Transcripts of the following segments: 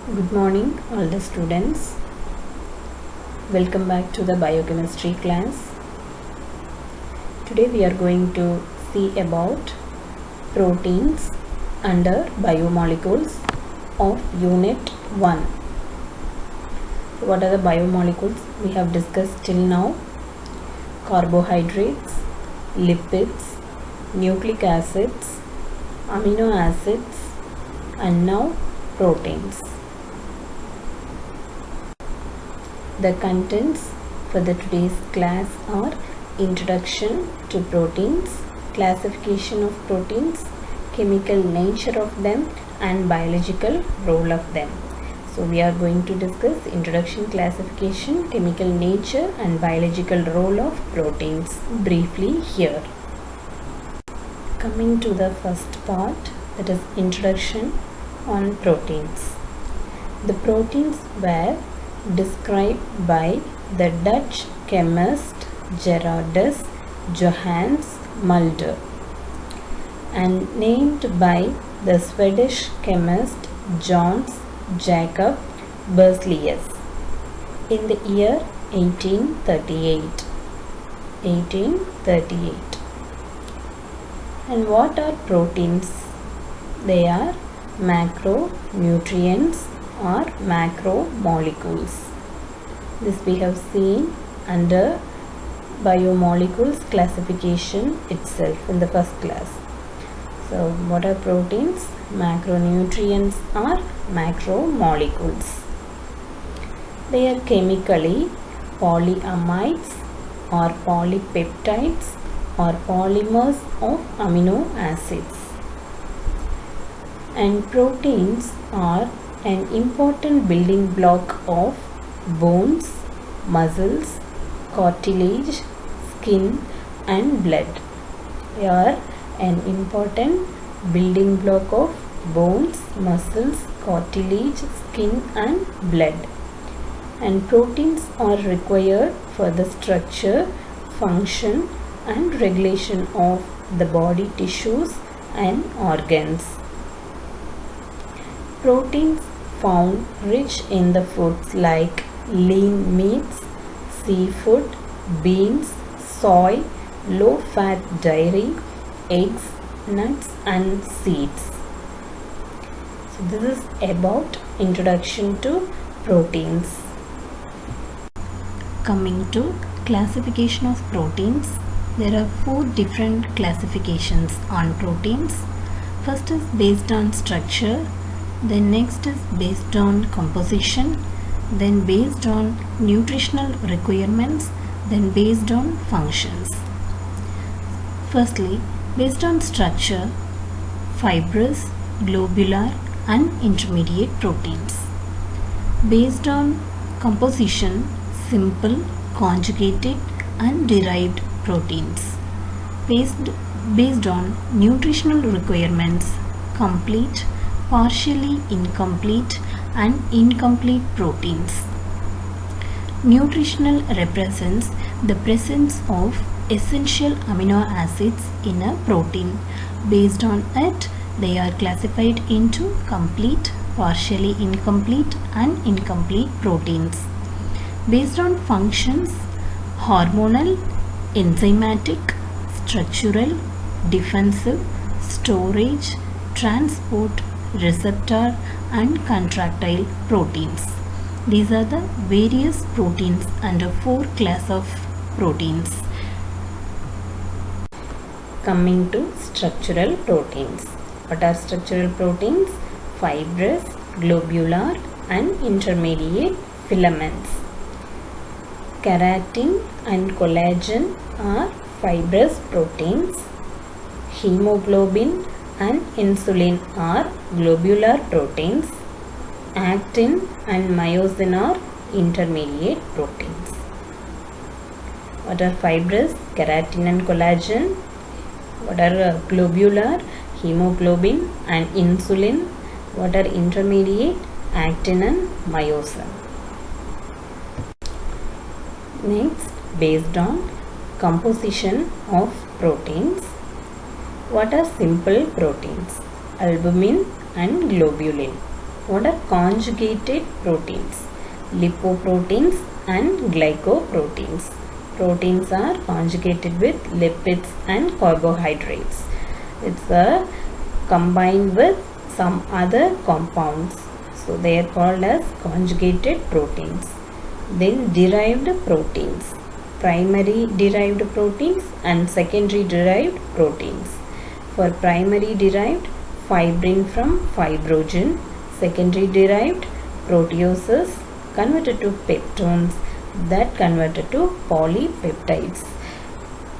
Good morning, all the students. Welcome back to the biochemistry class. Today we are going to see about proteins under biomolecules of Unit 1. What are the biomolecules we have discussed till now? Carbohydrates, lipids, nucleic acids, amino acids, and now proteins. The contents for the today's class are introduction to proteins, classification of proteins, chemical nature of them, and biological role of them. So we are going to discuss introduction, classification, chemical nature, and biological role of proteins briefly here. Coming to the first part, that is introduction on proteins. The proteins were described by the Dutch chemist Gerardus Johannes Mulder and named by the Swedish chemist Johannes Jacob Berzelius in the year 1838. And what are proteins? They are macronutrients or macromolecules. This we have seen under biomolecules classification itself in the first class. So what are proteins? Macronutrients or macromolecules. They are chemically polyamides or polypeptides or polymers of amino acids. And proteins are an important building block of bones, muscles, cartilage, skin, and blood. They are an important building block of bones, muscles, cartilage, skin, and blood. And proteins are required for the structure, function, and regulation of the body tissues and organs. Proteins found rich in the foods like lean meats, seafood, beans, soy, low-fat dairy, eggs, nuts, and seeds. So this is about introduction to proteins. Coming to classification of proteins, there are 4 different classifications on proteins. First is based on structure. Then next is based on composition, then based on nutritional requirements, then based on functions. Firstly, based on structure, fibrous, globular, and intermediate proteins. Based on composition, simple, conjugated, and derived proteins. Based on nutritional requirements, complete, partially incomplete, and incomplete proteins. Nutritional represents the presence of essential amino acids in a protein. Based on it, they are classified into complete, partially incomplete, and incomplete proteins. Based on functions, hormonal, enzymatic, structural, defensive, storage, transport, receptor, and contractile proteins. These are the various proteins under 4 class of proteins. Coming to structural proteins. What are structural proteins? Fibrous, globular, and intermediate filaments. Keratin and collagen are fibrous proteins. Hemoglobin and insulin are globular proteins. Actin and myosin are intermediate proteins. What are fibrous? Keratin and collagen. What are globular? Hemoglobin and insulin. What are intermediate? Actin and myosin. Next, based on composition of proteins. What are simple proteins? Albumin and globulin. What are conjugated proteins? Lipoproteins and glycoproteins. Proteins are conjugated with lipids and carbohydrates. It's combined with some other compounds. So they are called as conjugated proteins. Then derived proteins. Primary derived proteins and secondary derived proteins. For primary derived, fibrin from fibrogen. Secondary derived, proteoses converted to peptones that converted to polypeptides.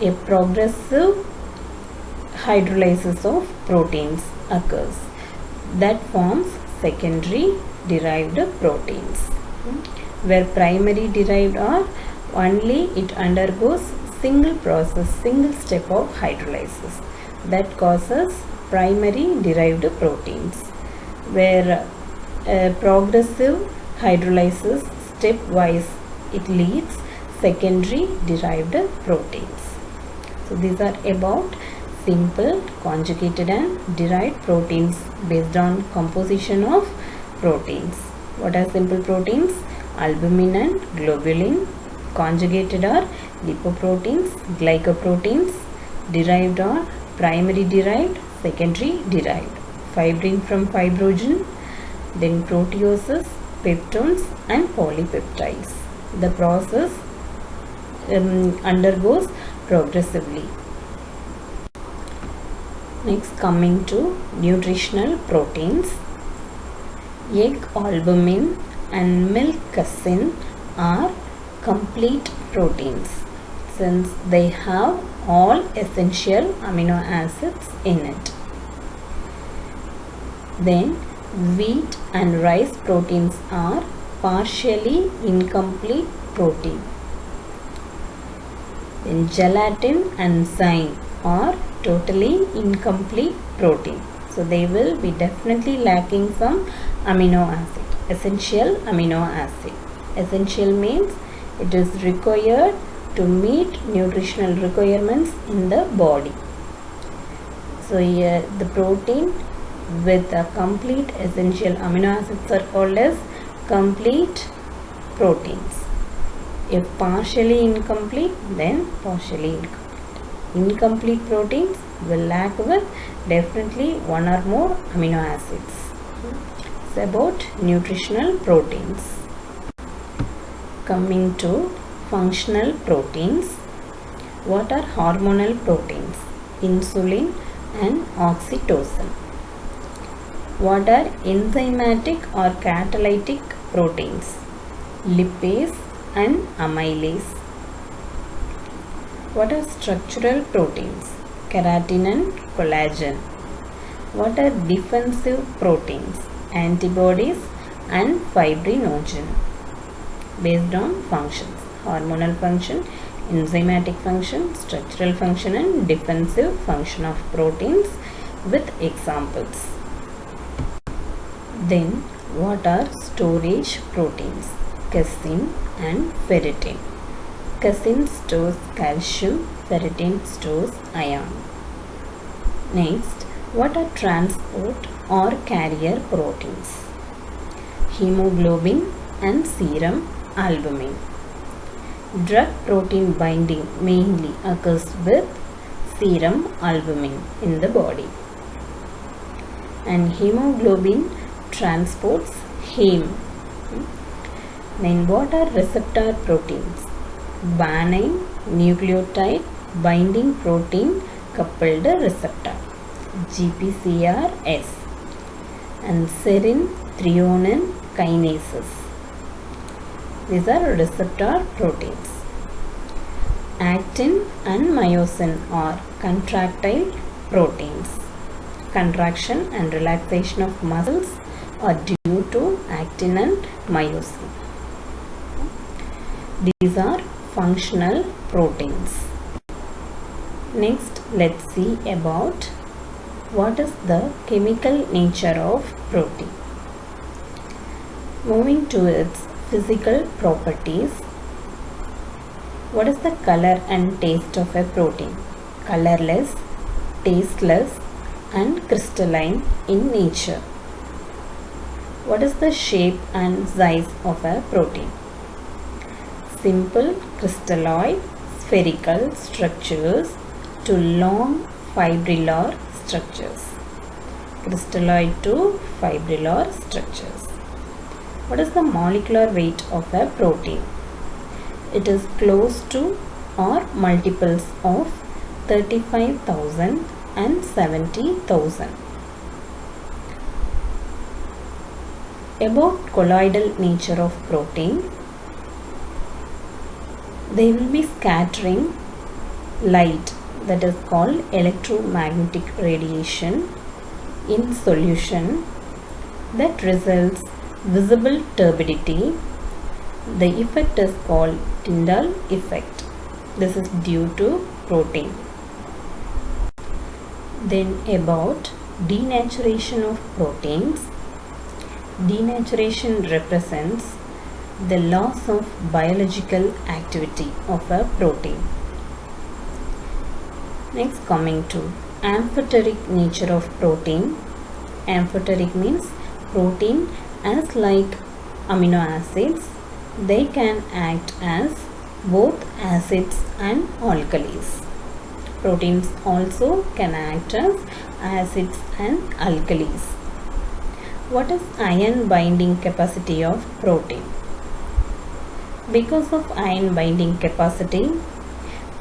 A progressive hydrolysis of proteins occurs that forms secondary derived proteins. Where primary derived are only it undergoes single process, single step of hydrolysis that causes primary derived proteins. Where progressive hydrolysis stepwise it leads secondary derived proteins. So these are about simple conjugated and derived proteins based on composition of proteins. What are simple proteins? Albumin and globulin. Conjugated are lipoproteins, glycoproteins. Derived are primary derived, secondary derived. Fibrin from fibrogen, then proteoses, peptones and polypeptides. The process undergoes progressively. Next, coming to nutritional proteins. Egg albumin and milk casein are complete proteins since they have all essential amino acids in it. Then wheat and rice proteins are partially incomplete protein. Then gelatin and zyme are totally incomplete protein. So they will be definitely lacking some amino acid, essential amino acid. Essential means it is required to meet nutritional requirements in the body. So here the protein with a complete essential amino acids are called as complete proteins. If partially incomplete, then partially incomplete. Incomplete proteins will lack with definitely one or more amino acids. It's about nutritional proteins. Coming to functional proteins. What are hormonal proteins? Insulin and oxytocin. What are enzymatic or catalytic proteins? Lipase and amylase. What are structural proteins? Keratin and collagen. What are defensive proteins? Antibodies and fibrinogen. Based on functions: hormonal function, enzymatic function, structural function and defensive function of proteins with examples. Then what are storage proteins? Casein and ferritin. Casein stores calcium, ferritin stores iron. Next, what are transport or carrier proteins? Hemoglobin and serum albumin. Drug protein binding mainly occurs with serum albumin in the body. And hemoglobin transports heme. Then what are receptor proteins? Guanine nucleotide binding protein coupled receptor, GPCRS, and serine threonine kinases. These are receptor proteins. Actin and myosin are contractile proteins. Contraction and relaxation of muscles are due to actin and myosin. These are functional proteins. Next, let's see about what is the chemical nature of protein. Moving to its physical properties. What is the color and taste of a protein? Colorless, tasteless and crystalline in nature. What is the shape and size of a protein? Simple crystalloid spherical structures to long fibrillar structures. Crystalloid to fibrillar structures. What is the molecular weight of a protein? It is close to or multiples of 35,000 and 70,000. About colloidal nature of protein, they will be scattering light, that is called electromagnetic radiation, in solution that results visible turbidity. The effect is called Tyndall effect. This is due to protein. Then about denaturation of proteins. Denaturation represents the loss of biological activity of a protein. Next, coming to amphoteric nature of protein. Amphoteric means protein as like amino acids, they can act as both acids and alkalis. Proteins also can act as acids and alkalis. What is ion binding capacity of protein? Because of ion binding capacity,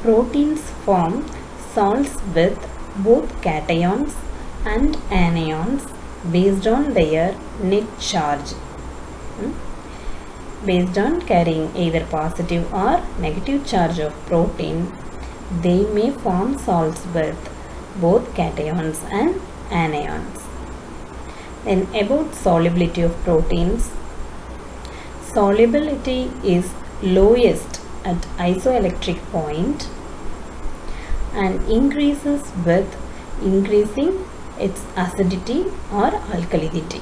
proteins form salts with both cations and anions based on their net charge. Based on carrying either positive or negative charge of protein, they may form salts with both cations and anions. Then about solubility of proteins. Solubility is lowest at isoelectric point and increases with increasing its acidity or alkalinity.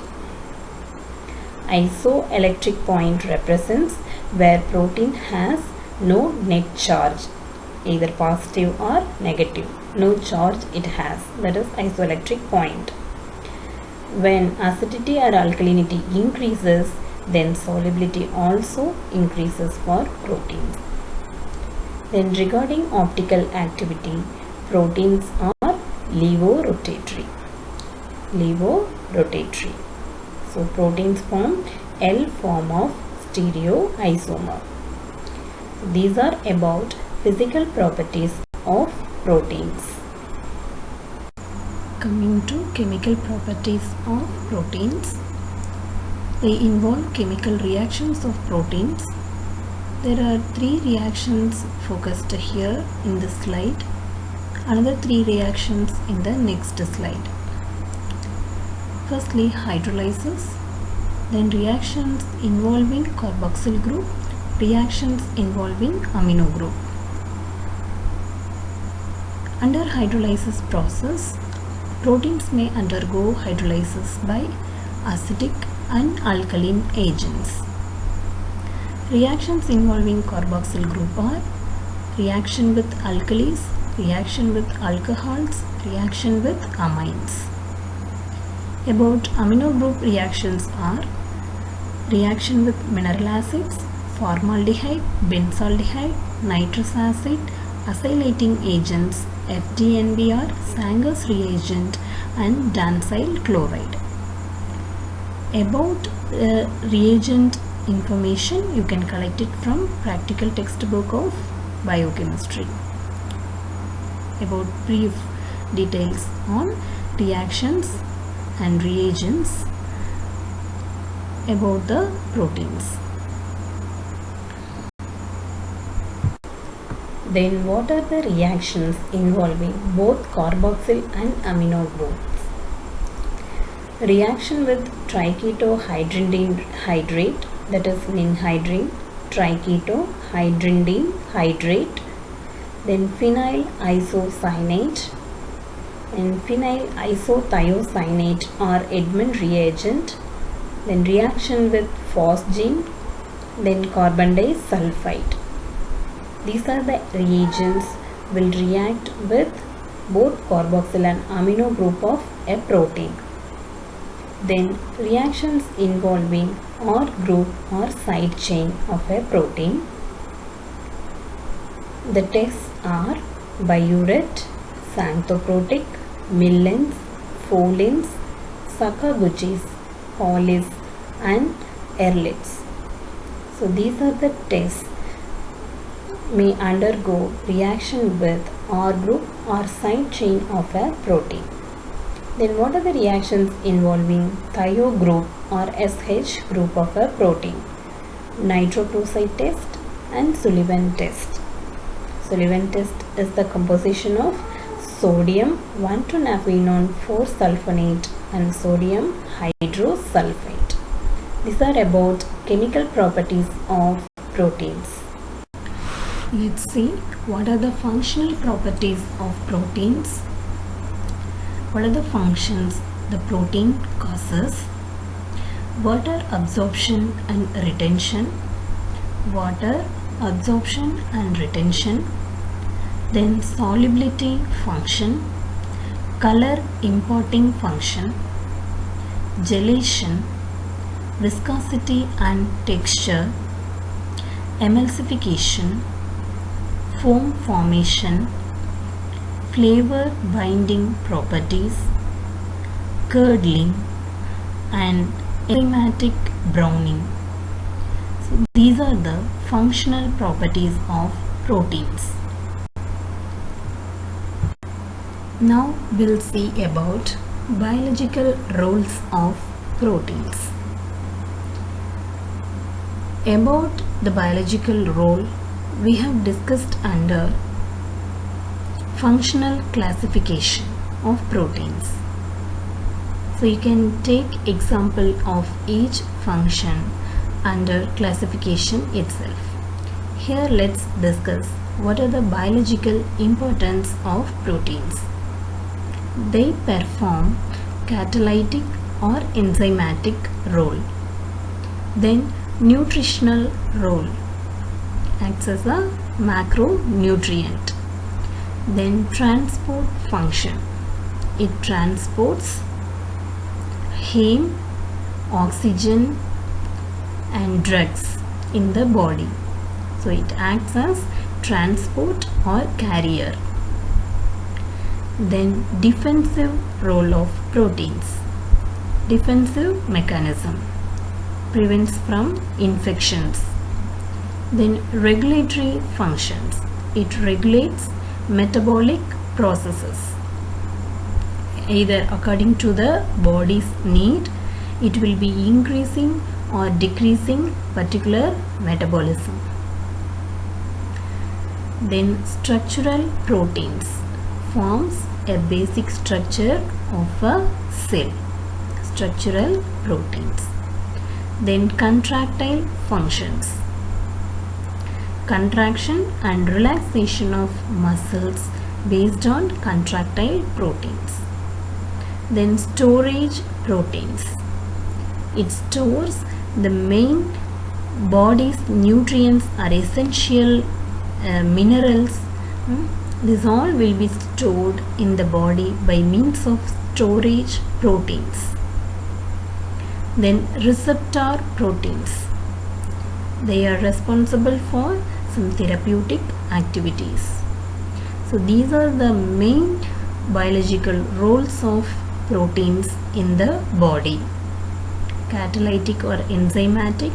Isoelectric point represents where protein has no net charge, either positive or negative. No charge it has, that is isoelectric point. When acidity or alkalinity increases, then solubility also increases for proteins. Then regarding optical activity, proteins are levorotatory. Levorotatory. So proteins form L form of stereoisomer. These are about physical properties of proteins. Coming to chemical properties of proteins, they involve chemical reactions of proteins. There are 3 reactions focused here in this slide, another 3 reactions in the next slide. Firstly, hydrolysis, then reactions involving carboxyl group, reactions involving amino group. Under hydrolysis process, proteins may undergo hydrolysis by acidic and alkaline agents. Reactions involving carboxyl group are reaction with alkalis, reaction with alcohols, reaction with amines. About amino group reactions are reaction with mineral acids, formaldehyde, benzaldehyde, nitrous acid, acylating agents, FDNBR, Sanger's reagent and dancyl chloride. About reagent information, you can collect it from practical textbook of biochemistry. About brief details on reactions and reagents about the proteins. Then what are the reactions involving both carboxyl and amino groups? Reaction with triketohydrindine hydrate, that is ninhydrin, triketohydrindine hydrate, then phenyl isocyanate and phenyl isothiocyanate or Edmond reagent, then reaction with phosgene, then carbon disulfide. These are the reagents will react with both carboxyl and amino group of a protein. Then reactions involving R group or side chain of a protein. The tests are Biuret, Xanthoprotic, Millens, Folins, Sakaguchis, Hollis and Ehrlichs. So these are the tests may undergo reaction with R group or side chain of a protein. Then what are the reactions involving thio group or SH group of a protein? Nitroprusside test and Sullivan test. Sullivan test is the composition of sodium 1,2-naphenone 4-sulfonate and sodium hydrosulfate. These are about chemical properties of proteins. Let's see what are the functional properties of proteins. What are the functions the protein causes? Water absorption and retention. Water absorption and retention. Then solubility function, color imparting function, gelation, viscosity and texture, emulsification, foam formation, flavor binding properties, curdling and enzymatic browning. So these are the functional properties of proteins. Now we'll see about biological roles of proteins. About the biological role we have discussed under functional classification of proteins. So you can take example of each function under classification itself. Here let's discuss what are the biological importance of proteins. They perform catalytic or enzymatic role. Then nutritional role, acts as a macronutrient. Then transport function, it transports heme, oxygen and drugs in the body. So it acts as transport or carrier. Then defensive role of proteins, defensive mechanism, prevents from infections. Then regulatory functions, it regulates metabolic processes. Either according to the body's need, it will be increasing or decreasing particular metabolism. Then structural proteins, forms a basic structure of a cell. Structural proteins. Then contractile functions, contraction and relaxation of muscles based on contractile proteins. Then storage proteins, it stores the main body's nutrients or essential minerals. This all will be stored in the body by means of storage proteins. Then receptor proteins, they are responsible for some therapeutic activities. So these are the main biological roles of proteins in the body: catalytic or enzymatic,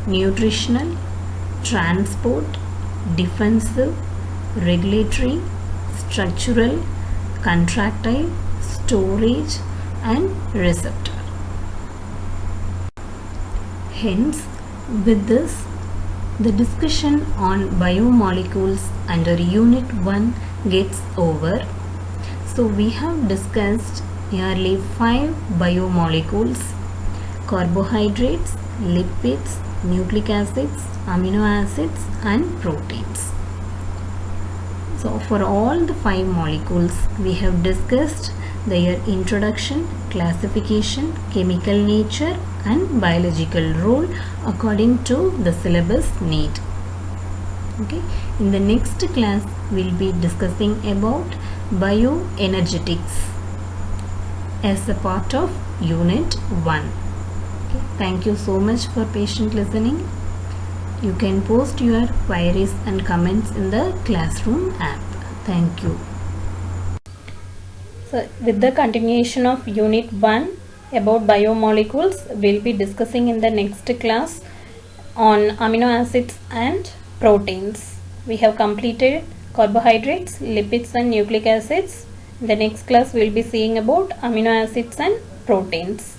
nutritional, transport, defensive, regulatory, structural, contractile, storage and receptor. Hence, with this, the discussion on biomolecules under Unit 1 gets over. So we have discussed nearly 5 biomolecules: carbohydrates, lipids, nucleic acids, amino acids and proteins. So for all the 5 molecules we have discussed their introduction, classification, chemical nature and biological role according to the syllabus need. Okay, in the next class we'll be discussing about bioenergetics, as a part of Unit 1. Okay. Thank you so much for patient listening. You can post your queries and comments in the classroom app. Thank you. So with the continuation of Unit 1 about biomolecules, we'll be discussing in the next class on amino acids and proteins. We have completed carbohydrates, lipids and nucleic acids. In the next class we'll be seeing about amino acids and proteins.